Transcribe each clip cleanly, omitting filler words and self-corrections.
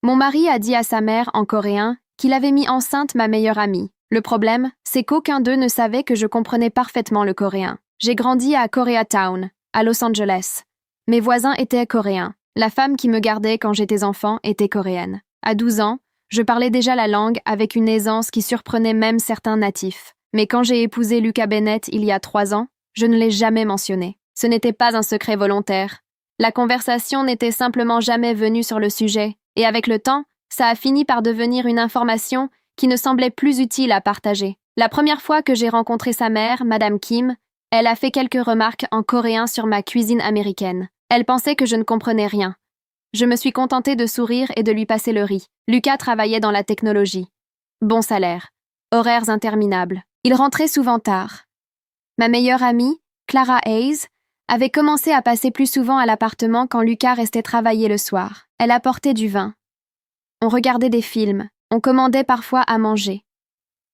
Mon mari a dit à sa mère, en coréen, qu'il avait mis enceinte ma meilleure amie. Le problème, c'est qu'aucun d'eux ne savait que je comprenais parfaitement le coréen. J'ai grandi à Koreatown, à Los Angeles. Mes voisins étaient coréens. La femme qui me gardait quand j'étais enfant était coréenne. À 12 ans, je parlais déjà la langue avec une aisance qui surprenait même certains natifs. Mais quand j'ai épousé Lucas Bennett il y a 3 ans, je ne l'ai jamais mentionné. Ce n'était pas un secret volontaire. La conversation n'était simplement jamais venue sur le sujet, et avec le temps, ça a fini par devenir une information qui ne semblait plus utile à partager. La première fois que j'ai rencontré sa mère, Madame Kim, elle a fait quelques remarques en coréen sur ma cuisine américaine. Elle pensait que je ne comprenais rien. Je me suis contentée de sourire et de lui passer le riz. Lucas travaillait dans la technologie. Bon salaire. Horaires interminables. Il rentrait souvent tard. Ma meilleure amie, Clara Hayes, avait commencé à passer plus souvent à l'appartement quand Lucas restait travailler le soir. Elle apportait du vin. On regardait des films. On commandait parfois à manger.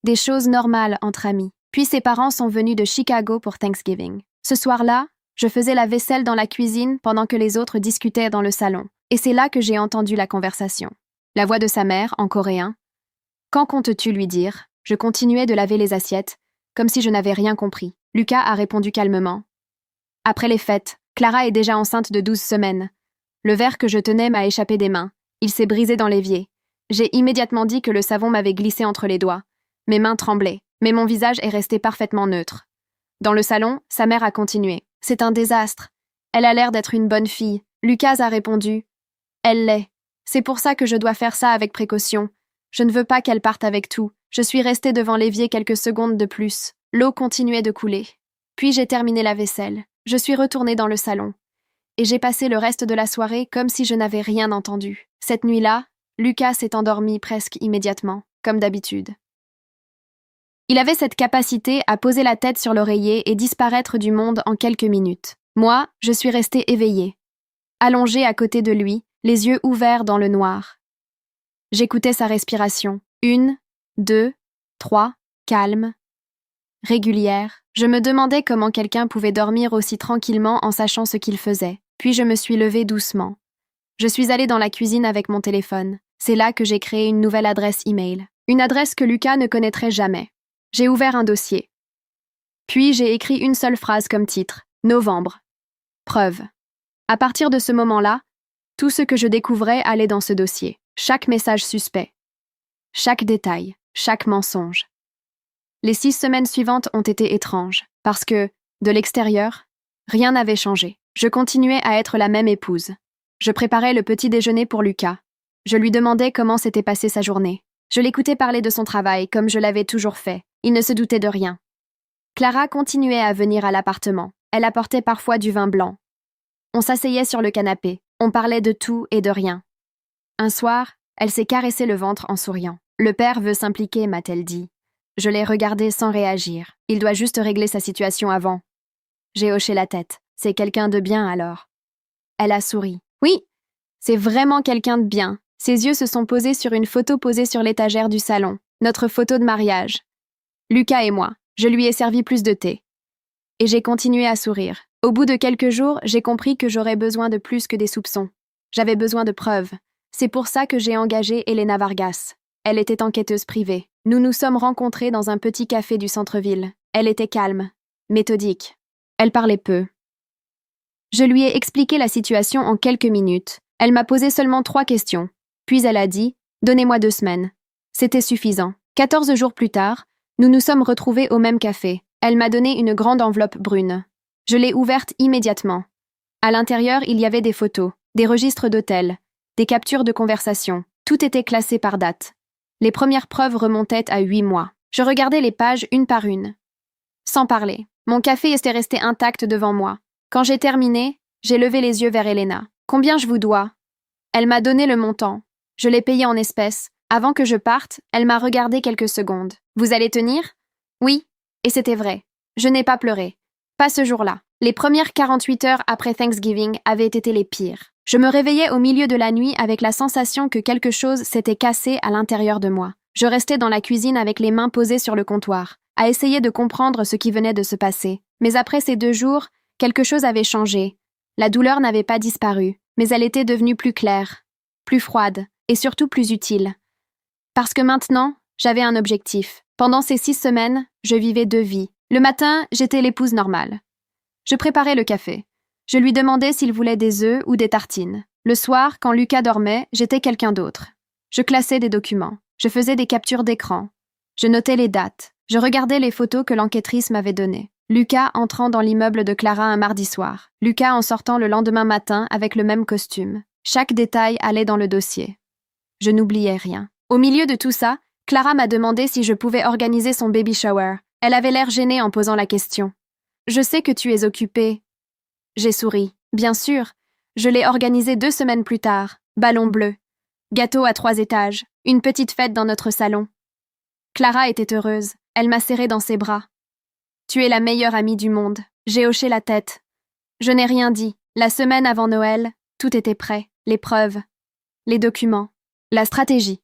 Des choses normales entre amis. Puis ses parents sont venus de Chicago pour Thanksgiving. Ce soir-là, je faisais la vaisselle dans la cuisine pendant que les autres discutaient dans le salon. Et c'est là que j'ai entendu la conversation. La voix de sa mère, en coréen. « Quand comptes-tu lui dire ?» Je continuais de laver les assiettes, comme si je n'avais rien compris. Lucas a répondu calmement. « Après les fêtes, Clara est déjà enceinte de 12 semaines. Le verre que je tenais m'a échappé des mains. Il s'est brisé dans l'évier. J'ai immédiatement dit que le savon m'avait glissé entre les doigts. Mes mains tremblaient, mais mon visage est resté parfaitement neutre. Dans le salon, sa mère a continué. « C'est un désastre. Elle a l'air d'être une bonne fille. » Lucas a répondu. « Elle l'est. C'est pour ça que je dois faire ça avec précaution. Je ne veux pas qu'elle parte avec tout. » Je suis restée devant l'évier quelques secondes de plus. L'eau continuait de couler. Puis j'ai terminé la vaisselle. Je suis retournée dans le salon. Et j'ai passé le reste de la soirée comme si je n'avais rien entendu. Cette nuit-là, Lucas s'est endormi presque immédiatement, comme d'habitude. Il avait cette capacité à poser la tête sur l'oreiller et disparaître du monde en quelques minutes. Moi, je suis restée éveillée, allongée à côté de lui, les yeux ouverts dans le noir. J'écoutais sa respiration. 1, 2, 3, calme, régulière. Je me demandais comment quelqu'un pouvait dormir aussi tranquillement en sachant ce qu'il faisait. Puis je me suis levée doucement. Je suis allée dans la cuisine avec mon téléphone. C'est là que j'ai créé une nouvelle adresse email. Une adresse que Lucas ne connaîtrait jamais. J'ai ouvert un dossier. Puis j'ai écrit une seule phrase comme titre. Novembre. Preuve. À partir de ce moment-là, tout ce que je découvrais allait dans ce dossier. Chaque message suspect. Chaque détail. Chaque mensonge. Les 6 semaines suivantes ont été étranges, parce que, de l'extérieur, rien n'avait changé. Je continuais à être la même épouse. Je préparais le petit déjeuner pour Lucas. Je lui demandais comment s'était passée sa journée. Je l'écoutais parler de son travail, comme je l'avais toujours fait. Il ne se doutait de rien. Clara continuait à venir à l'appartement. Elle apportait parfois du vin blanc. On s'asseyait sur le canapé. On parlait de tout et de rien. Un soir, elle s'est caressé le ventre en souriant. « Le père veut s'impliquer », m'a-t-elle dit. Je l'ai regardé sans réagir. Il doit juste régler sa situation avant. J'ai hoché la tête. C'est quelqu'un de bien alors. Elle a souri. Oui, c'est vraiment quelqu'un de bien. Ses yeux se sont posés sur une photo posée sur l'étagère du salon. Notre photo de mariage. Lucas et moi. Je lui ai servi plus de thé. Et j'ai continué à sourire. Au bout de quelques jours, j'ai compris que j'aurais besoin de plus que des soupçons. J'avais besoin de preuves. C'est pour ça que j'ai engagé Elena Vargas. Elle était enquêteuse privée. Nous nous sommes rencontrés dans un petit café du centre-ville. Elle était calme, méthodique. Elle parlait peu. Je lui ai expliqué la situation en quelques minutes. Elle m'a posé seulement 3 questions. Puis elle a dit « Donnez-moi 2 semaines ». C'était suffisant. 14 jours plus tard, nous nous sommes retrouvés au même café. Elle m'a donné une grande enveloppe brune. Je l'ai ouverte immédiatement. À l'intérieur, il y avait des photos, des registres d'hôtels, des captures de conversation. Tout était classé par date. Les premières preuves remontaient à 8 mois. Je regardais les pages une par une. Sans parler. Mon café était resté intact devant moi. Quand j'ai terminé, j'ai levé les yeux vers Elena. « Combien je vous dois ?» Elle m'a donné le montant. Je l'ai payé en espèces. Avant que je parte, elle m'a regardé quelques secondes. « Vous allez tenir ?» Oui, et c'était vrai. Je n'ai pas pleuré. Pas ce jour-là. Les premières 48 heures après Thanksgiving avaient été les pires. Je me réveillais au milieu de la nuit avec la sensation que quelque chose s'était cassé à l'intérieur de moi. Je restais dans la cuisine avec les mains posées sur le comptoir, à essayer de comprendre ce qui venait de se passer. Mais après ces 2 jours, quelque chose avait changé. La douleur n'avait pas disparu, mais elle était devenue plus claire, plus froide. et surtout plus utile. Parce que maintenant, j'avais un objectif. Pendant ces 6 semaines, je vivais 2 vies. Le matin, j'étais l'épouse normale. Je préparais le café. Je lui demandais s'il voulait des œufs ou des tartines. Le soir, quand Lucas dormait, j'étais quelqu'un d'autre. Je classais des documents. Je faisais des captures d'écran. Je notais les dates. Je regardais les photos que l'enquêtrice m'avait données. Lucas entrant dans l'immeuble de Clara un mardi soir. Lucas en sortant le lendemain matin avec le même costume. Chaque détail allait dans le dossier. Je n'oubliais rien. Au milieu de tout ça, Clara m'a demandé si je pouvais organiser son baby shower. Elle avait l'air gênée en posant la question. « Je sais que tu es occupée. » J'ai souri. Bien sûr. Je l'ai organisé 2 semaines plus tard. Ballon bleu. Gâteau à 3 étages. Une petite fête dans notre salon. Clara était heureuse. Elle m'a serrée dans ses bras. « Tu es la meilleure amie du monde. » J'ai hoché la tête. Je n'ai rien dit. La semaine avant Noël, tout était prêt. Les preuves, les documents, la stratégie.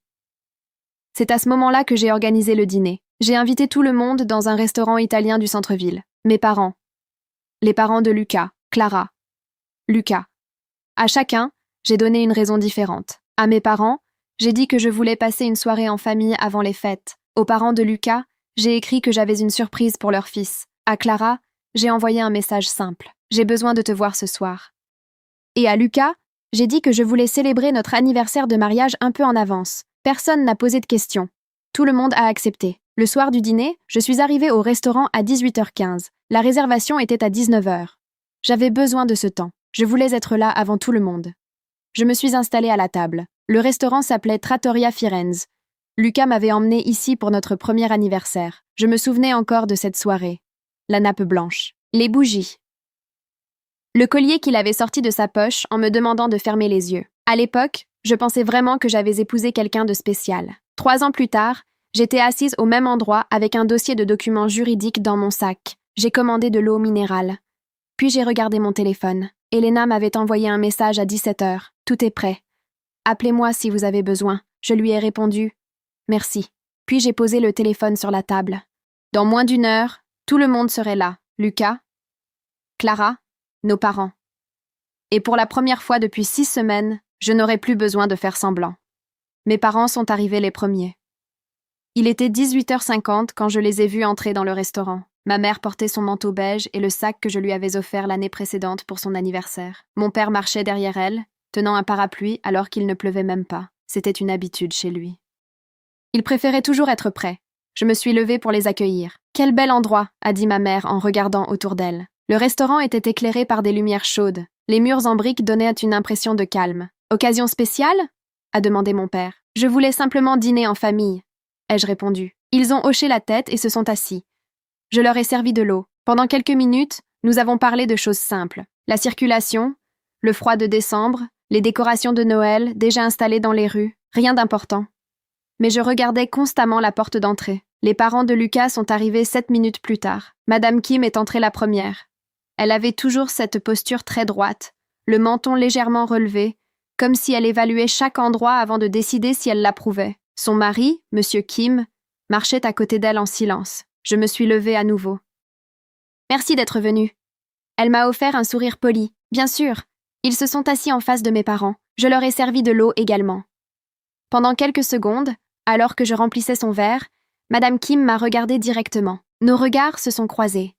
C'est à ce moment-là que j'ai organisé le dîner. J'ai invité tout le monde dans un restaurant italien du centre-ville. Mes parents. Les parents de Lucas, Clara. Lucas. À chacun, j'ai donné une raison différente. À mes parents, j'ai dit que je voulais passer une soirée en famille avant les fêtes. Aux parents de Lucas, j'ai écrit que j'avais une surprise pour leur fils. À Clara, j'ai envoyé un message simple. J'ai besoin de te voir ce soir. Et à Lucas, j'ai dit que je voulais célébrer notre anniversaire de mariage un peu en avance. Personne n'a posé de questions. Tout le monde a accepté. Le soir du dîner, je suis arrivée au restaurant à 18h15. La réservation était à 19h. J'avais besoin de ce temps. Je voulais être là avant tout le monde. Je me suis installée à la table. Le restaurant s'appelait Trattoria Firenze. Lucas m'avait emmenée ici pour notre premier anniversaire. Je me souvenais encore de cette soirée. La nappe blanche. Les bougies. Le collier qu'il avait sorti de sa poche en me demandant de fermer les yeux. À l'époque, je pensais vraiment que j'avais épousé quelqu'un de spécial. 3 ans plus tard, j'étais assise au même endroit avec un dossier de documents juridiques dans mon sac. J'ai commandé de l'eau minérale. Puis j'ai regardé mon téléphone. Elena m'avait envoyé un message à 17h. Tout est prêt. Appelez-moi si vous avez besoin. Je lui ai répondu. Merci. Puis j'ai posé le téléphone sur la table. Dans moins d'1 heure, tout le monde serait là. Lucas, Clara, nos parents. Et pour la première fois depuis 6 semaines, je n'aurais plus besoin de faire semblant. Mes parents sont arrivés les premiers. Il était 18h50 quand je les ai vus entrer dans le restaurant. Ma mère portait son manteau beige et le sac que je lui avais offert l'année précédente pour son anniversaire. Mon père marchait derrière elle, tenant un parapluie alors qu'il ne pleuvait même pas. C'était une habitude chez lui. Il préférait toujours être prêt. Je me suis levée pour les accueillir. « Quel bel endroit !» a dit ma mère en regardant autour d'elle. Le restaurant était éclairé par des lumières chaudes. Les murs en briques donnaient une impression de calme. « Occasion spéciale ?» a demandé mon père. « Je voulais simplement dîner en famille. » ai-je répondu. Ils ont hoché la tête et se sont assis. Je leur ai servi de l'eau. Pendant quelques minutes, nous avons parlé de choses simples. La circulation, le froid de décembre, les décorations de Noël déjà installées dans les rues. Rien d'important. Mais je regardais constamment la porte d'entrée. Les parents de Lucas sont arrivés 7 minutes plus tard. Madame Kim est entrée la première. Elle avait toujours cette posture très droite, le menton légèrement relevé, comme si elle évaluait chaque endroit avant de décider si elle l'approuvait. Son mari, Monsieur Kim, marchait à côté d'elle en silence. Je me suis levée à nouveau. « Merci d'être venue. » Elle m'a offert un sourire poli. Bien sûr. Ils se sont assis en face de mes parents. Je leur ai servi de l'eau également. Pendant quelques secondes, alors que je remplissais son verre, Madame Kim m'a regardée directement. Nos regards se sont croisés.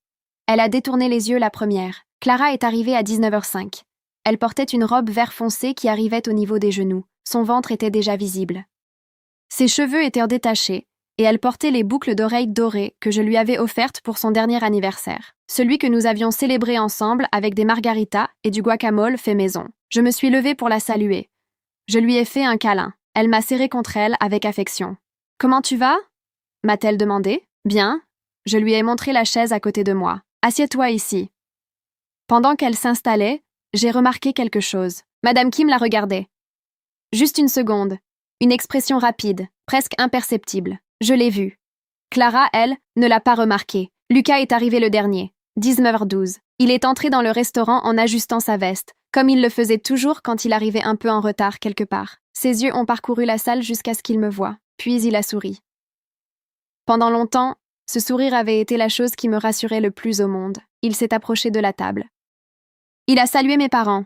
Elle a détourné les yeux la première. Clara est arrivée à 19h05. Elle portait une robe vert foncé qui arrivait au niveau des genoux. Son ventre était déjà visible. Ses cheveux étaient détachés, et elle portait les boucles d'oreilles dorées que je lui avais offertes pour son dernier anniversaire. Celui que nous avions célébré ensemble avec des margaritas et du guacamole fait maison. Je me suis levée pour la saluer. Je lui ai fait un câlin. Elle m'a serré contre elle avec affection. « Comment tu vas ?» m'a-t-elle demandé. « Bien. » Je lui ai montré la chaise à côté de moi. « Assieds-toi ici. » Pendant qu'elle s'installait, j'ai remarqué quelque chose. Madame Kim la regardait. Juste une seconde. Une expression rapide, presque imperceptible. Je l'ai vue. Clara, elle, ne l'a pas remarqué. Lucas est arrivé le dernier. 19h12. Il est entré dans le restaurant en ajustant sa veste, comme il le faisait toujours quand il arrivait un peu en retard quelque part. Ses yeux ont parcouru la salle jusqu'à ce qu'il me voie, puis il a souri. Pendant longtemps, ce sourire avait été la chose qui me rassurait le plus au monde. Il s'est approché de la table. Il a salué mes parents,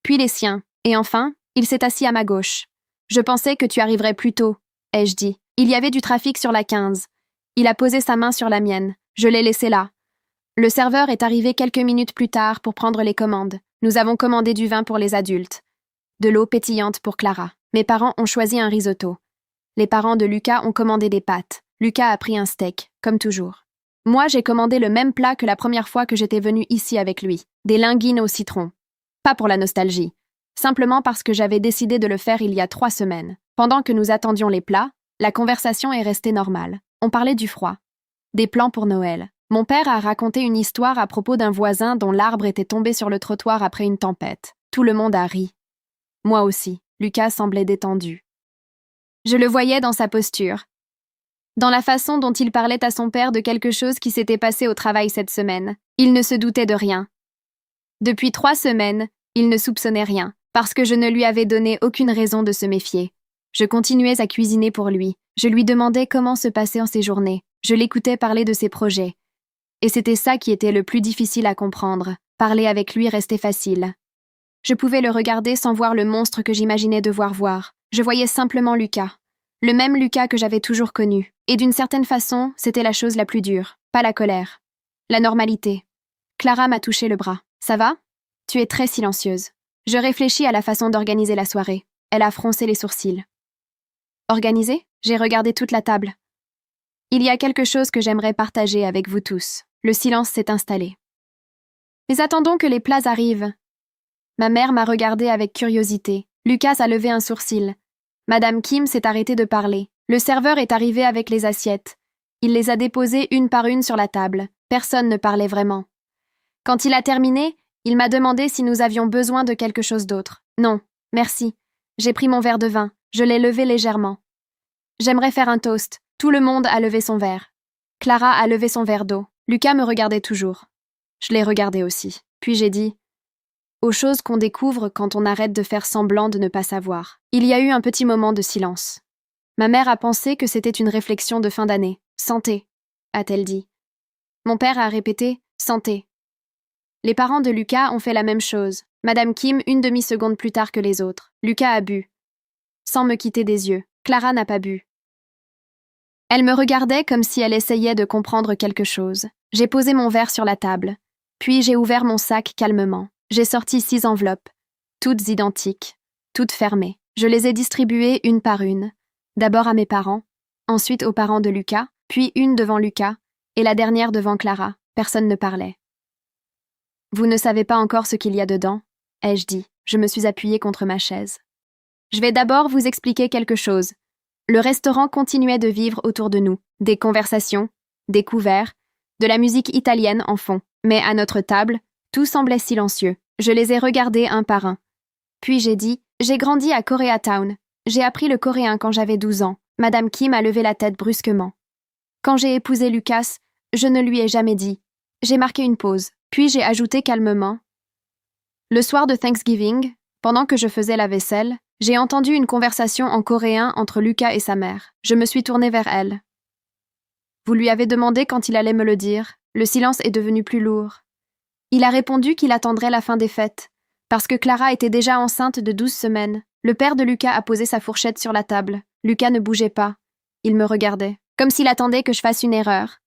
puis les siens, et enfin, il s'est assis à ma gauche. Je pensais que tu arriverais plus tôt, ai-je dit. Il y avait du trafic sur la 15. Il a posé sa main sur la mienne. Je l'ai laissé là. Le serveur est arrivé quelques minutes plus tard pour prendre les commandes. Nous avons commandé du vin pour les adultes. De l'eau pétillante pour Clara. Mes parents ont choisi un risotto. Les parents de Lucas ont commandé des pâtes. Lucas a pris un steak, comme toujours. Moi, j'ai commandé le même plat que la première fois que j'étais venue ici avec lui. Des linguines au citron. Pas pour la nostalgie. Simplement parce que j'avais décidé de le faire il y a 3 semaines. Pendant que nous attendions les plats, la conversation est restée normale. On parlait du froid. Des plans pour Noël. Mon père a raconté une histoire à propos d'un voisin dont l'arbre était tombé sur le trottoir après une tempête. Tout le monde a ri. Moi aussi. Lucas semblait détendu. Je le voyais dans sa posture. Dans la façon dont il parlait à son père de quelque chose qui s'était passé au travail cette semaine. Il ne se doutait de rien. Depuis 3 semaines, il ne soupçonnait rien, parce que je ne lui avais donné aucune raison de se méfier. Je continuais à cuisiner pour lui. Je lui demandais comment se passaient ses journées. Je l'écoutais parler de ses projets. Et c'était ça qui était le plus difficile à comprendre. Parler avec lui restait facile. Je pouvais le regarder sans voir le monstre que j'imaginais devoir voir. Je voyais simplement Lucas. Le même Lucas que j'avais toujours connu. Et d'une certaine façon, c'était la chose la plus dure. Pas la colère. La normalité. Clara m'a touché le bras. Ça va? Tu es très silencieuse. Je réfléchis à la façon d'organiser la soirée. Elle a froncé les sourcils. Organiser? J'ai regardé toute la table. Il y a quelque chose que j'aimerais partager avec vous tous. Le silence s'est installé. Mais attendons que les plats arrivent. Ma mère m'a regardée avec curiosité. Lucas a levé un sourcil. Madame Kim s'est arrêtée de parler. Le serveur est arrivé avec les assiettes. Il les a déposées une par une sur la table. Personne ne parlait vraiment. Quand il a terminé, il m'a demandé si nous avions besoin de quelque chose d'autre. Non, merci. J'ai pris mon verre de vin. Je l'ai levé légèrement. J'aimerais faire un toast. Tout le monde a levé son verre. Clara a levé son verre d'eau. Lucas me regardait toujours. Je l'ai regardé aussi. Puis j'ai dit « Aux choses qu'on découvre quand on arrête de faire semblant de ne pas savoir ». Il y a eu un petit moment de silence. Ma mère a pensé que c'était une réflexion de fin d'année. « Santé », a-t-elle dit. Mon père a répété « Santé ». Les parents de Lucas ont fait la même chose. Madame Kim, une demi-seconde plus tard que les autres. Lucas a bu. Sans me quitter des yeux. Clara n'a pas bu. Elle me regardait comme si elle essayait de comprendre quelque chose. J'ai posé mon verre sur la table. Puis j'ai ouvert mon sac calmement. J'ai sorti 6 enveloppes. Toutes identiques. Toutes fermées. Je les ai distribuées une par une. D'abord à mes parents, ensuite aux parents de Lucas, puis une devant Lucas, et la dernière devant Clara. Personne ne parlait. « Vous ne savez pas encore ce qu'il y a dedans ?» ai-je dit. Je me suis appuyée contre ma chaise. « Je vais d'abord vous expliquer quelque chose. » Le restaurant continuait de vivre autour de nous. Des conversations, des couverts, de la musique italienne en fond. Mais à notre table, tout semblait silencieux. Je les ai regardés un par un. Puis j'ai dit « J'ai grandi à Koreatown. J'ai appris le coréen quand j'avais 12 ans. » Madame Kim a levé la tête brusquement. Quand j'ai épousé Lucas, je ne lui ai jamais dit. J'ai marqué une pause. Puis j'ai ajouté calmement « Le soir de Thanksgiving, pendant que je faisais la vaisselle, j'ai entendu une conversation en coréen entre Lucas et sa mère. Je me suis tournée vers elle. Vous lui avez demandé quand il allait me le dire. Le silence est devenu plus lourd. Il a répondu qu'il attendrait la fin des fêtes, parce que Clara était déjà enceinte de 12 semaines. Le père de Lucas a posé sa fourchette sur la table. Lucas ne bougeait pas. Il me regardait, comme s'il attendait que je fasse une erreur.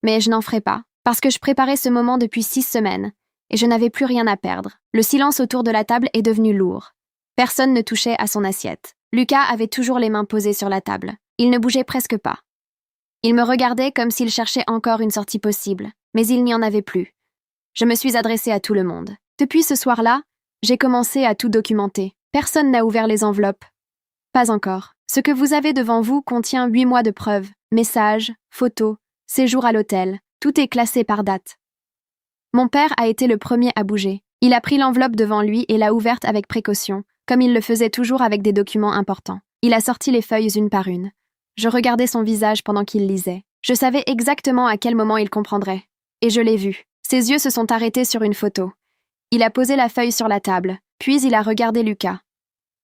Mais je n'en ferai pas, parce que je préparais ce moment depuis 6 semaines, et je n'avais plus rien à perdre. Le silence autour de la table est devenu lourd. Personne ne touchait à son assiette. Lucas avait toujours les mains posées sur la table. Il ne bougeait presque pas. Il me regardait comme s'il cherchait encore une sortie possible, mais il n'y en avait plus. Je me suis adressée à tout le monde. Depuis ce soir-là, j'ai commencé à tout documenter. Personne n'a ouvert les enveloppes. Pas encore. Ce que vous avez devant vous contient 8 mois de preuves, messages, photos, séjours à l'hôtel. Tout est classé par date. Mon père a été le premier à bouger. Il a pris l'enveloppe devant lui et l'a ouverte avec précaution, comme il le faisait toujours avec des documents importants. Il a sorti les feuilles une par une. Je regardais son visage pendant qu'il lisait. Je savais exactement à quel moment il comprendrait. Et je l'ai vu. Ses yeux se sont arrêtés sur une photo. Il a posé la feuille sur la table, puis il a regardé Lucas.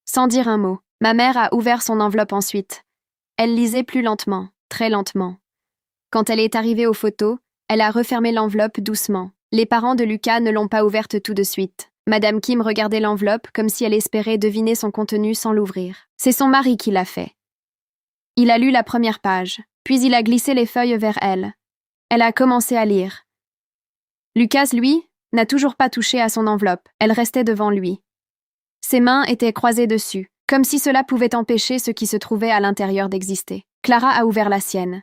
Sans dire un mot, ma mère a ouvert son enveloppe ensuite. Elle lisait plus lentement, très lentement. Quand elle est arrivée aux photos, elle a refermé l'enveloppe doucement. Les parents de Lucas ne l'ont pas ouverte tout de suite. Madame Kim regardait l'enveloppe comme si elle espérait deviner son contenu sans l'ouvrir. C'est son mari qui l'a fait. Il a lu la première page, puis il a glissé les feuilles vers elle. Elle a commencé à lire. Lucas, lui, n'a toujours pas touché à son enveloppe. Elle restait devant lui. Ses mains étaient croisées dessus, comme si cela pouvait empêcher ce qui se trouvait à l'intérieur d'exister. Clara a ouvert la sienne.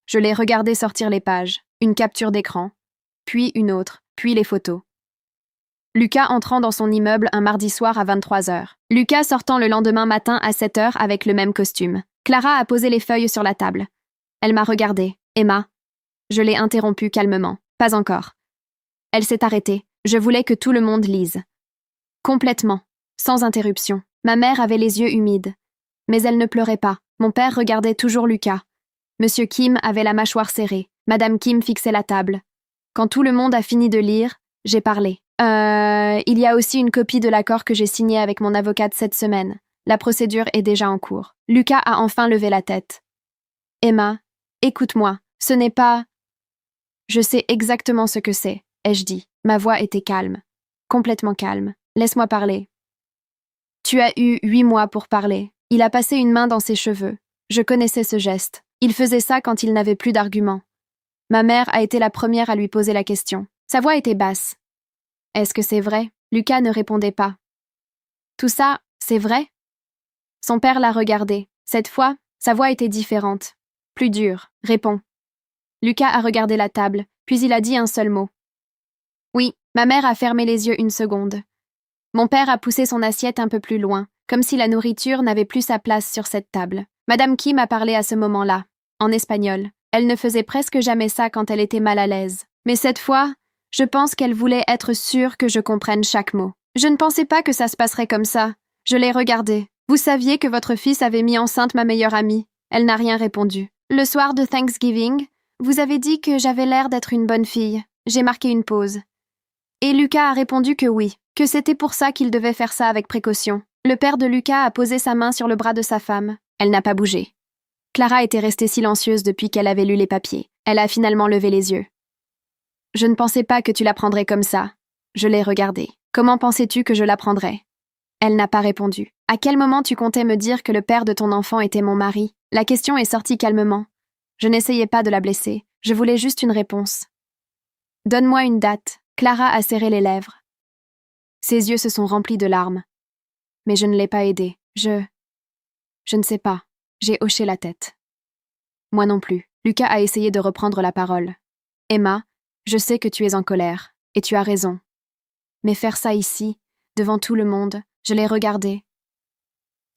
Je l'ai regardé sortir les pages, une capture d'écran, puis une autre, puis les photos. Lucas entrant dans son immeuble un mardi soir à 23h. Lucas sortant le lendemain matin à 7h avec le même costume. Clara a posé les feuilles sur la table. Elle m'a regardée. Emma. Je l'ai interrompue calmement. Pas encore. Elle s'est arrêtée. Je voulais que tout le monde lise. Complètement. Sans interruption. Ma mère avait les yeux humides. Mais elle ne pleurait pas. Mon père regardait toujours Lucas. Monsieur Kim avait la mâchoire serrée. Madame Kim fixait la table. Quand tout le monde a fini de lire, j'ai parlé. Il y a aussi une copie de l'accord que j'ai signé avec mon avocate cette semaine. La procédure est déjà en cours. Lucas a enfin levé la tête. Emma, écoute-moi, ce n'est pas... Je sais exactement ce que c'est, ai-je dit. Ma voix était calme. Complètement calme. Laisse-moi parler. Tu as eu 8 mois pour parler. Il a passé une main dans ses cheveux. Je connaissais ce geste. Il faisait ça quand il n'avait plus d'arguments. Ma mère a été la première à lui poser la question. Sa voix était basse. Est-ce que c'est vrai? Lucas ne répondait pas. Tout ça, c'est vrai? Son père l'a regardé. Cette fois, sa voix était différente. Plus dure. Réponds. Lucas a regardé la table, puis il a dit un seul mot. Oui, ma mère a fermé les yeux une seconde. Mon père a poussé son assiette un peu plus loin, comme si la nourriture n'avait plus sa place sur cette table. Madame Kim a parlé à ce moment-là, en espagnol. Elle ne faisait presque jamais ça quand elle était mal à l'aise. Mais cette fois, je pense qu'elle voulait être sûre que je comprenne chaque mot. Je ne pensais pas que ça se passerait comme ça. Je l'ai regardée. Vous saviez que votre fils avait mis enceinte ma meilleure amie. Elle n'a rien répondu. Le soir de Thanksgiving, vous avez dit que j'avais l'air d'être une bonne fille. J'ai marqué une pause. Et Lucas a répondu que oui, que c'était pour ça qu'il devait faire ça avec précaution. Le père de Lucas a posé sa main sur le bras de sa femme. Elle n'a pas bougé. Clara était restée silencieuse depuis qu'elle avait lu les papiers. Elle a finalement levé les yeux. Je ne pensais pas que tu l'apprendrais comme ça. Je l'ai regardée. Comment pensais-tu que je l'apprendrais? Elle n'a pas répondu. À quel moment tu comptais me dire que le père de ton enfant était mon mari? La question est sortie calmement. Je n'essayais pas de la blesser. Je voulais juste une réponse. Donne-moi une date. Clara a serré les lèvres. Ses yeux se sont remplis de larmes. Mais je ne l'ai pas aidée. Je ne sais pas. J'ai hoché la tête. Moi non plus. Lucas a essayé de reprendre la parole. Emma, je sais que tu es en colère, et tu as raison. Mais faire ça ici, devant tout le monde, je l'ai regardé.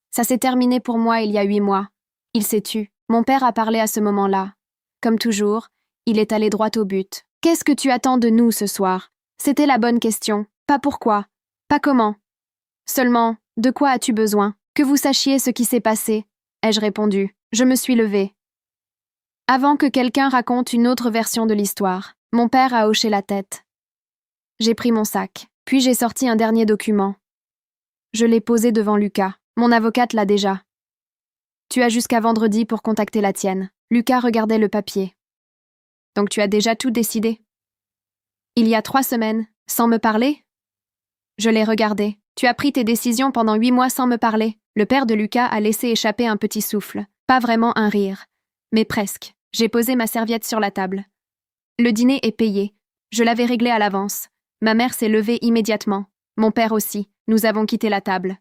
Ça s'est terminé pour moi il y a 8 mois. Il s'est tu. Mon père a parlé à ce moment-là. Comme toujours, il est allé droit au but. Qu'est-ce que tu attends de nous ce soir? C'était la bonne question. Pas pourquoi, pas comment. Seulement, de quoi as-tu besoin? Que vous sachiez ce qui s'est passé, ai-je répondu. Je me suis levée. Avant que quelqu'un raconte une autre version de l'histoire, mon père a hoché la tête. J'ai pris mon sac, puis j'ai sorti un dernier document. Je l'ai posé devant Lucas. Mon avocate l'a déjà. Tu as jusqu'à vendredi pour contacter la tienne. Lucas regardait le papier. Donc tu as déjà tout décidé? Il y a 3 semaines, sans me parler? Je l'ai regardé. Tu as pris tes décisions pendant 8 mois sans me parler. Le père de Lucas a laissé échapper un petit souffle. Pas vraiment un rire, mais presque. J'ai posé ma serviette sur la table. Le dîner est payé. Je l'avais réglé à l'avance. Ma mère s'est levée immédiatement. Mon père aussi. Nous avons quitté la table.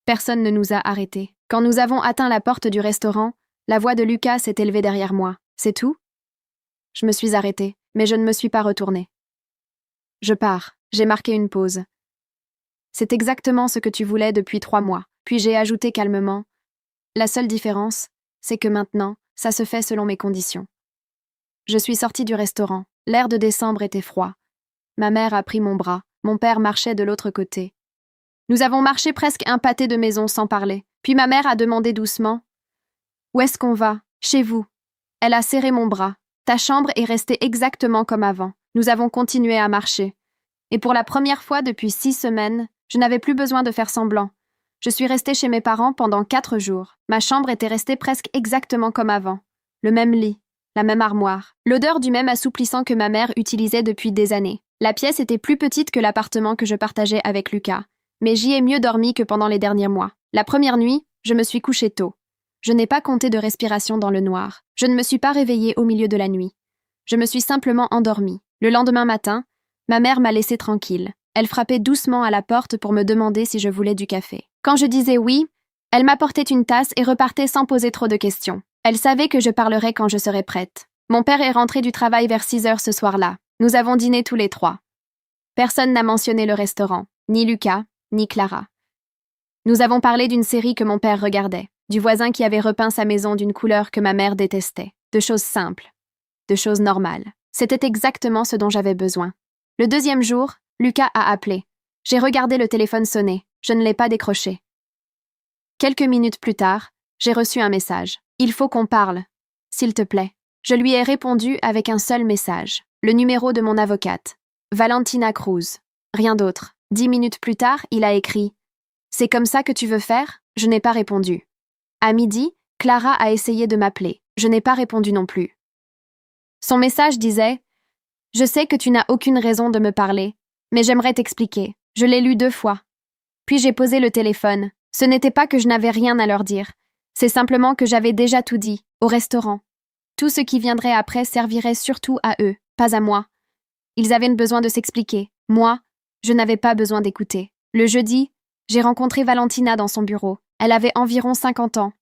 Personne ne nous a arrêtés. Quand nous avons atteint la porte du restaurant, la voix de Lucas s'est élevée derrière moi. C'est tout? Je me suis arrêtée, mais je ne me suis pas retournée. Je pars. J'ai marqué une pause. C'est exactement ce que tu voulais depuis 3 mois. Puis j'ai ajouté calmement. La seule différence, c'est que maintenant, ça se fait selon mes conditions. Je suis sortie du restaurant. L'air de décembre était froid. Ma mère a pris mon bras. Mon père marchait de l'autre côté. Nous avons marché presque un pâté de maison sans parler. Puis ma mère a demandé doucement. Où est-ce qu'on va? Chez vous. Elle a serré mon bras. Ta chambre est restée exactement comme avant. Nous avons continué à marcher. Et pour la première fois depuis 6 semaines, je n'avais plus besoin de faire semblant. Je suis restée chez mes parents pendant 4 jours. Ma chambre était restée presque exactement comme avant. Le même lit, la même armoire, l'odeur du même assouplissant que ma mère utilisait depuis des années. La pièce était plus petite que l'appartement que je partageais avec Lucas, mais j'y ai mieux dormi que pendant les derniers mois. La première nuit, je me suis couchée tôt. Je n'ai pas compté de respiration dans le noir. Je ne me suis pas réveillée au milieu de la nuit. Je me suis simplement endormie. Le lendemain matin, ma mère m'a laissée tranquille. Elle frappait doucement à la porte pour me demander si je voulais du café. Quand je disais oui, elle m'apportait une tasse et repartait sans poser trop de questions. Elle savait que je parlerais quand je serais prête. Mon père est rentré du travail vers 6 heures ce soir-là. Nous avons dîné tous les trois. Personne n'a mentionné le restaurant, ni Lucas, ni Clara. Nous avons parlé d'une série que mon père regardait, du voisin qui avait repeint sa maison d'une couleur que ma mère détestait, de choses simples, de choses normales. C'était exactement ce dont j'avais besoin. Le deuxième jour, Lucas a appelé. J'ai regardé le téléphone sonner. Je ne l'ai pas décroché. Quelques minutes plus tard, j'ai reçu un message. « Il faut qu'on parle. S'il te plaît. » Je lui ai répondu avec un seul message. Le numéro de mon avocate. Valentina Cruz. Rien d'autre. 10 minutes plus tard, il a écrit « C'est comme ça que tu veux faire ?» Je n'ai pas répondu. À midi, Clara a essayé de m'appeler. Je n'ai pas répondu non plus. Son message disait « Je sais que tu n'as aucune raison de me parler, mais j'aimerais t'expliquer. Je l'ai lu 2 fois. » Puis j'ai posé le téléphone. Ce n'était pas que je n'avais rien à leur dire. C'est simplement que j'avais déjà tout dit, au restaurant. Tout ce qui viendrait après servirait surtout à eux, pas à moi. Ils avaient besoin de s'expliquer. Moi, je n'avais pas besoin d'écouter. Le jeudi, j'ai rencontré Valentina dans son bureau. Elle avait environ 50 ans.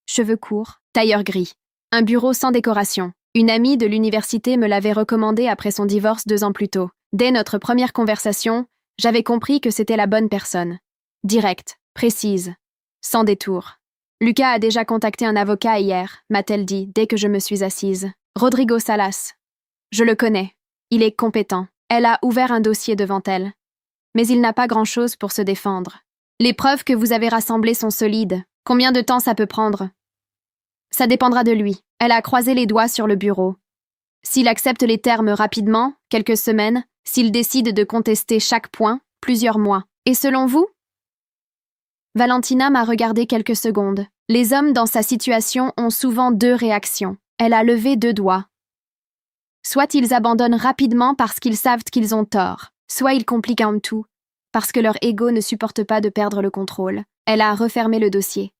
Cheveux courts, tailleur gris. Un bureau sans décoration. Une amie de l'université me l'avait recommandé après son divorce 2 ans plus tôt. Dès notre première conversation, j'avais compris que c'était la bonne personne. Directe, précise, sans détour. Lucas a déjà contacté un avocat hier, m'a-t-elle dit dès que je me suis assise. Rodrigo Salas. Je le connais. Il est compétent. Elle a ouvert un dossier devant elle. Mais il n'a pas grand-chose pour se défendre. Les preuves que vous avez rassemblées sont solides. Combien de temps ça peut prendre? Ça dépendra de lui. Elle a croisé les doigts sur le bureau. S'il accepte les termes rapidement, quelques semaines, s'il décide de contester chaque point, plusieurs mois. Et selon vous? Valentina m'a regardé quelques secondes. Les hommes dans sa situation ont souvent 2 réactions. Elle a levé 2 doigts. Soit ils abandonnent rapidement parce qu'ils savent qu'ils ont tort, soit ils compliquent en tout, parce que leur ego ne supporte pas de perdre le contrôle. Elle a refermé le dossier.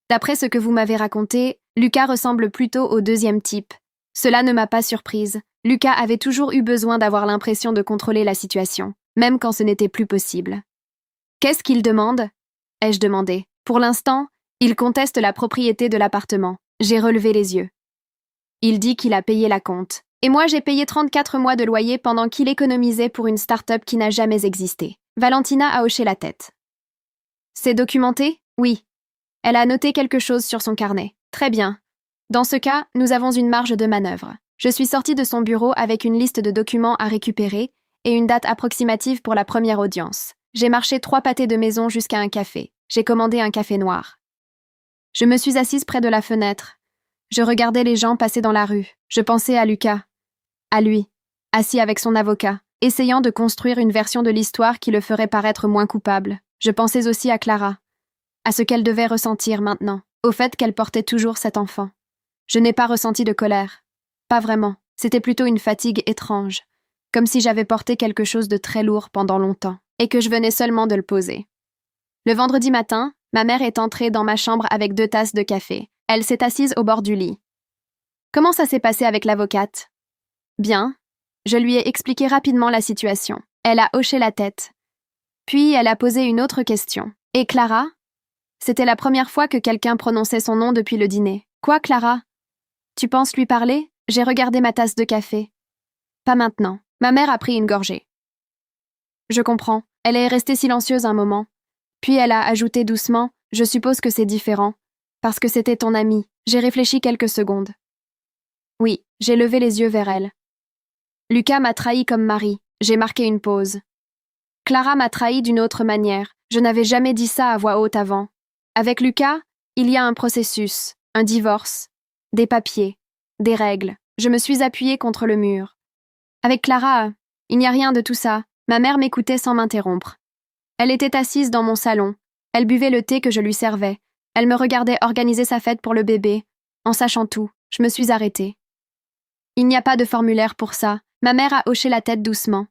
D'après ce que vous m'avez raconté, Lucas ressemble plutôt au deuxième type. Cela ne m'a pas surprise. Lucas avait toujours eu besoin d'avoir l'impression de contrôler la situation, même quand ce n'était plus possible. Qu'est-ce qu'il demande? Ai-je demandé. Pour l'instant, il conteste la propriété de l'appartement. J'ai relevé les yeux. Il dit qu'il a payé la compte. Et moi, j'ai payé 34 mois de loyer pendant qu'il économisait pour une start-up qui n'a jamais existé. Valentina a hoché la tête. C'est documenté? Oui. Elle a noté quelque chose sur son carnet. Très bien. Dans ce cas, nous avons une marge de manœuvre. Je suis sortie de son bureau avec une liste de documents à récupérer et une date approximative pour la première audience. J'ai marché 3 pâtés de maison jusqu'à un café. J'ai commandé un café noir. Je me suis assise près de la fenêtre. Je regardais les gens passer dans la rue. Je pensais à Lucas. À lui, assis avec son avocat, essayant de construire une version de l'histoire qui le ferait paraître moins coupable. Je pensais aussi à Clara, à ce qu'elle devait ressentir maintenant, au fait qu'elle portait toujours cet enfant. Je n'ai pas ressenti de colère. Pas vraiment. C'était plutôt une fatigue étrange, comme si j'avais porté quelque chose de très lourd pendant longtemps, et que je venais seulement de le poser. Le vendredi matin, ma mère est entrée dans ma chambre avec 2 tasses de café. Elle s'est assise au bord du lit. Comment ça s'est passé avec l'avocate? Bien. Je lui ai expliqué rapidement la situation. Elle a hoché la tête. Puis elle a posé une autre question. Et Clara? C'était la première fois que quelqu'un prononçait son nom depuis le dîner. Quoi, Clara? Tu penses lui parler? J'ai regardé ma tasse de café. Pas maintenant. Ma mère a pris une gorgée. Je comprends. Elle est restée silencieuse un moment. Puis elle a ajouté doucement, je suppose que c'est différent. Parce que c'était ton amie. J'ai réfléchi quelques secondes. Oui, j'ai levé les yeux vers elle. Lucas m'a trahi comme mari. J'ai marqué une pause. Clara m'a trahi d'une autre manière. Je n'avais jamais dit ça à voix haute avant. Avec Lucas, il y a un processus, un divorce, des papiers, des règles. Je me suis appuyée contre le mur. Avec Clara, il n'y a rien de tout ça. Ma mère m'écoutait sans m'interrompre. Elle était assise dans mon salon. Elle buvait le thé que je lui servais. Elle me regardait organiser sa fête pour le bébé. En sachant tout, je me suis arrêtée. Il n'y a pas de formulaire pour ça. Ma mère a hoché la tête doucement.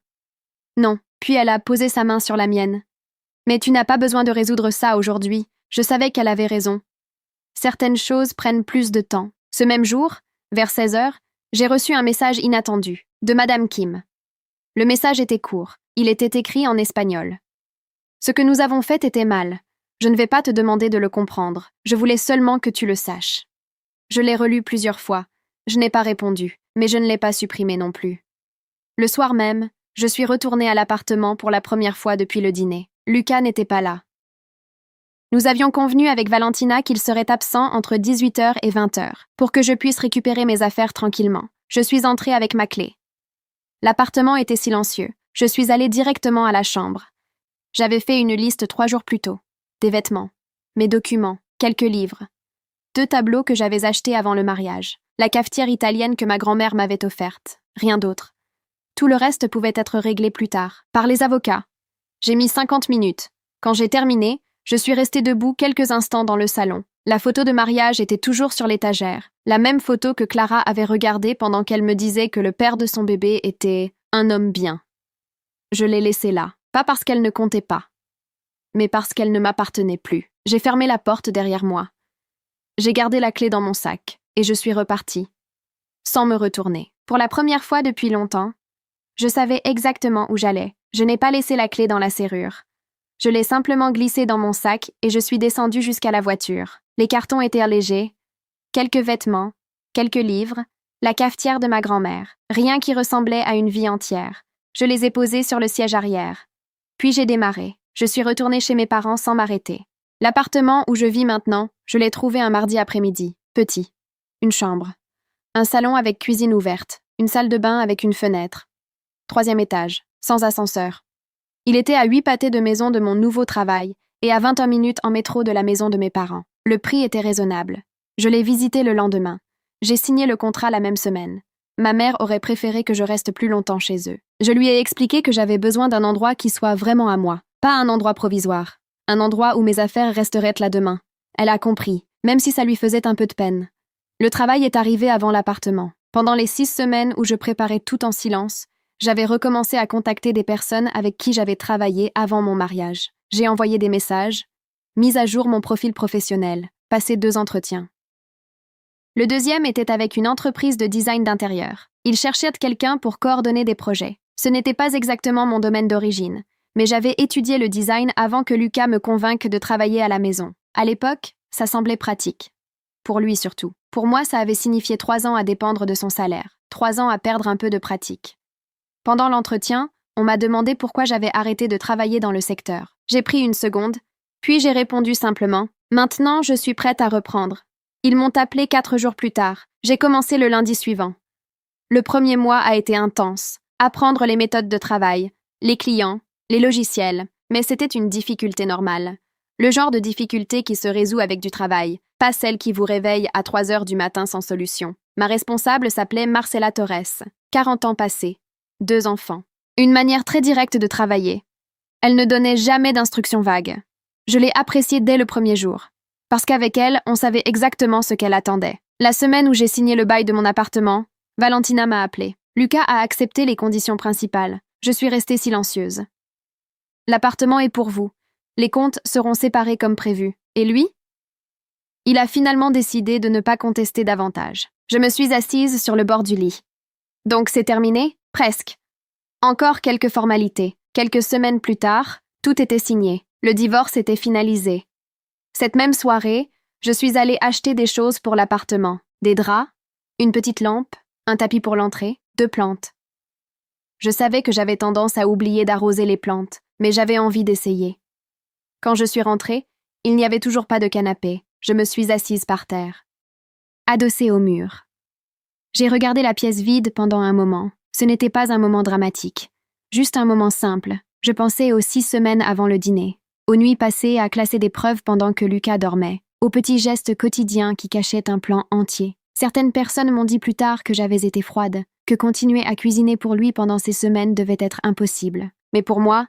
Non, puis elle a posé sa main sur la mienne. Mais tu n'as pas besoin de résoudre ça aujourd'hui. Je savais qu'elle avait raison. Certaines choses prennent plus de temps. Ce même jour, vers 16 heures, j'ai reçu un message inattendu, de Madame Kim. Le message était court. Il était écrit en espagnol. Ce que nous avons fait était mal. Je ne vais pas te demander de le comprendre. Je voulais seulement que tu le saches. Je l'ai relu plusieurs fois. Je n'ai pas répondu, mais je ne l'ai pas supprimé non plus. Le soir même, je suis retournée à l'appartement pour la première fois depuis le dîner. Lucas n'était pas là. Nous avions convenu avec Valentina qu'il serait absent entre 18h et 20h, pour que je puisse récupérer mes affaires tranquillement. Je suis entrée avec ma clé. L'appartement était silencieux. Je suis allée directement à la chambre. J'avais fait une liste 3 jours plus tôt. Des vêtements, mes documents, quelques livres. 2 tableaux que j'avais achetés avant le mariage. La cafetière italienne que ma grand-mère m'avait offerte. Rien d'autre. Tout le reste pouvait être réglé plus tard, par les avocats. J'ai mis 50 minutes. Quand j'ai terminé, je suis restée debout quelques instants dans le salon. La photo de mariage était toujours sur l'étagère. La même photo que Clara avait regardée pendant qu'elle me disait que le père de son bébé était un homme bien. Je l'ai laissée là, pas parce qu'elle ne comptait pas, mais parce qu'elle ne m'appartenait plus. J'ai fermé la porte derrière moi. J'ai gardé la clé dans mon sac, et je suis repartie, sans me retourner. Pour la première fois depuis longtemps, je savais exactement où j'allais. Je n'ai pas laissé la clé dans la serrure. Je l'ai simplement glissée dans mon sac et je suis descendue jusqu'à la voiture. Les cartons étaient légers, quelques vêtements, quelques livres, la cafetière de ma grand-mère. Rien qui ressemblait à une vie entière. Je les ai posés sur le siège arrière. Puis j'ai démarré. Je suis retournée chez mes parents sans m'arrêter. L'appartement où je vis maintenant, je l'ai trouvé un mardi après-midi. Petit. Une chambre. Un salon avec cuisine ouverte. Une salle de bain avec une fenêtre. 3e étage, sans ascenseur. Il était à 8 pâtés de maison de mon nouveau travail et à 21 minutes en métro de la maison de mes parents. Le prix était raisonnable. Je l'ai visité le lendemain. J'ai signé le contrat la même semaine. Ma mère aurait préféré que je reste plus longtemps chez eux. Je lui ai expliqué que j'avais besoin d'un endroit qui soit vraiment à moi, pas un endroit provisoire. Un endroit où mes affaires resteraient là demain. Elle a compris, même si ça lui faisait un peu de peine. Le travail est arrivé avant l'appartement. Pendant les 6 semaines où je préparais tout en silence, j'avais recommencé à contacter des personnes avec qui j'avais travaillé avant mon mariage. J'ai envoyé des messages, mis à jour mon profil professionnel, passé 2 entretiens. Le deuxième était avec une entreprise de design d'intérieur. Ils cherchaient quelqu'un pour coordonner des projets. Ce n'était pas exactement mon domaine d'origine, mais j'avais étudié le design avant que Lucas me convainque de travailler à la maison. À l'époque, ça semblait pratique. Pour lui surtout. Pour moi, ça avait signifié 3 ans à dépendre de son salaire, 3 ans à perdre un peu de pratique. Pendant l'entretien, on m'a demandé pourquoi j'avais arrêté de travailler dans le secteur. J'ai pris une seconde, puis j'ai répondu simplement « Maintenant, je suis prête à reprendre ». Ils m'ont appelé 4 jours plus tard. J'ai commencé le lundi suivant. Le premier mois a été intense. Apprendre les méthodes de travail, les clients, les logiciels, mais c'était une difficulté normale. Le genre de difficulté qui se résout avec du travail, pas celle qui vous réveille à 3 heures du matin sans solution. Ma responsable s'appelait Marcela Torres, 40 ans passés. 2 enfants. Une manière très directe de travailler. Elle ne donnait jamais d'instructions vagues. Je l'ai appréciée dès le premier jour. Parce qu'avec elle, on savait exactement ce qu'elle attendait. La semaine où j'ai signé le bail de mon appartement, Valentina m'a appelée. Lucas a accepté les conditions principales. Je suis restée silencieuse. L'appartement est pour vous. Les comptes seront séparés comme prévu. Et lui? Il a finalement décidé de ne pas contester davantage. Je me suis assise sur le bord du lit. Donc c'est terminé? Presque. Encore quelques formalités. Quelques semaines plus tard, tout était signé. Le divorce était finalisé. Cette même soirée, je suis allée acheter des choses pour l'appartement. Des draps, une petite lampe, un tapis pour l'entrée, 2 plantes. Je savais que j'avais tendance à oublier d'arroser les plantes, mais j'avais envie d'essayer. Quand je suis rentrée, il n'y avait toujours pas de canapé. Je me suis assise par terre, adossée au mur. J'ai regardé la pièce vide pendant un moment. Ce n'était pas un moment dramatique, juste un moment simple. Je pensais aux 6 semaines avant le dîner, aux nuits passées à classer des preuves pendant que Lucas dormait, aux petits gestes quotidiens qui cachaient un plan entier. Certaines personnes m'ont dit plus tard que j'avais été froide, que continuer à cuisiner pour lui pendant ces semaines devait être impossible. Mais pour moi,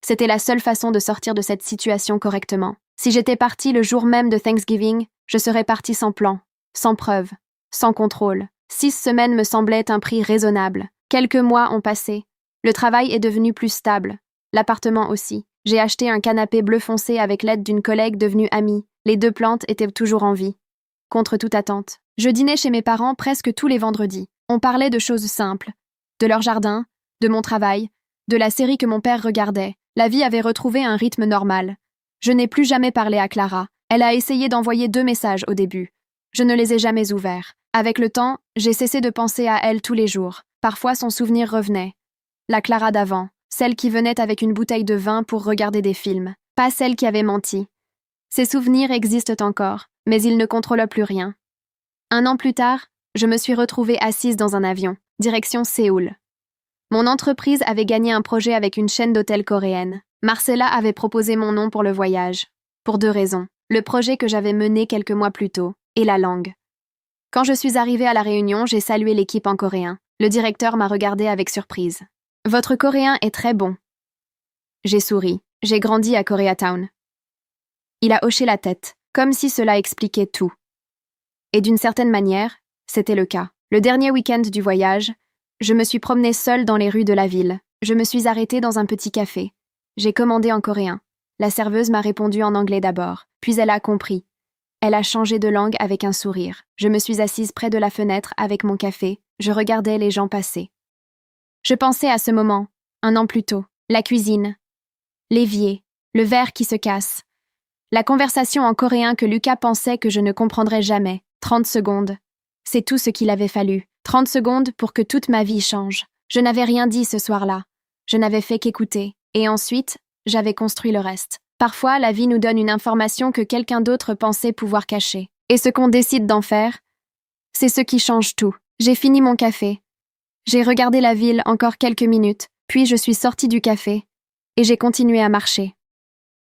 c'était la seule façon de sortir de cette situation correctement. Si j'étais partie le jour même de Thanksgiving, je serais partie sans plan, sans preuve, sans contrôle. 6 semaines me semblaient un prix raisonnable. Quelques mois ont passé. Le travail est devenu plus stable. L'appartement aussi. J'ai acheté un canapé bleu foncé avec l'aide d'une collègue devenue amie. Les 2 plantes étaient toujours en vie. Contre toute attente. Je dînais chez mes parents presque tous les vendredis. On parlait de choses simples. De leur jardin, de mon travail, de la série que mon père regardait. La vie avait retrouvé un rythme normal. Je n'ai plus jamais parlé à Clara. Elle a essayé d'envoyer 2 messages au début. Je ne les ai jamais ouverts. Avec le temps, j'ai cessé de penser à elle tous les jours. Parfois son souvenir revenait. La Clara d'avant, celle qui venait avec une bouteille de vin pour regarder des films, pas celle qui avait menti. Ces souvenirs existent encore, mais ils ne contrôlent plus rien. 1 an plus tard, je me suis retrouvée assise dans un avion, direction Séoul. Mon entreprise avait gagné un projet avec une chaîne d'hôtels coréenne. Marcella avait proposé mon nom pour le voyage. Pour 2 raisons. Le projet que j'avais mené quelques mois plus tôt, et la langue. Quand je suis arrivée à la réunion, j'ai salué l'équipe en coréen. Le directeur m'a regardée avec surprise. « Votre coréen est très bon. » J'ai souri. J'ai grandi à Koreatown. Il a hoché la tête, comme si cela expliquait tout. Et d'une certaine manière, c'était le cas. Le dernier week-end du voyage, je me suis promenée seule dans les rues de la ville. Je me suis arrêtée dans un petit café. J'ai commandé en coréen. La serveuse m'a répondu en anglais d'abord, puis elle a compris. Elle a changé de langue avec un sourire. Je me suis assise près de la fenêtre avec mon café. Je regardais les gens passer. Je pensais à ce moment, 1 an plus tôt. La cuisine, l'évier, le verre qui se casse. La conversation en coréen que Lucas pensait que je ne comprendrais jamais. 30 secondes. C'est tout ce qu'il avait fallu. 30 secondes pour que toute ma vie change. Je n'avais rien dit ce soir-là. Je n'avais fait qu'écouter. Et ensuite, j'avais construit le reste. Parfois, la vie nous donne une information que quelqu'un d'autre pensait pouvoir cacher. Et ce qu'on décide d'en faire, c'est ce qui change tout. J'ai fini mon café. J'ai regardé la ville encore quelques minutes, puis je suis sortie du café, et j'ai continué à marcher.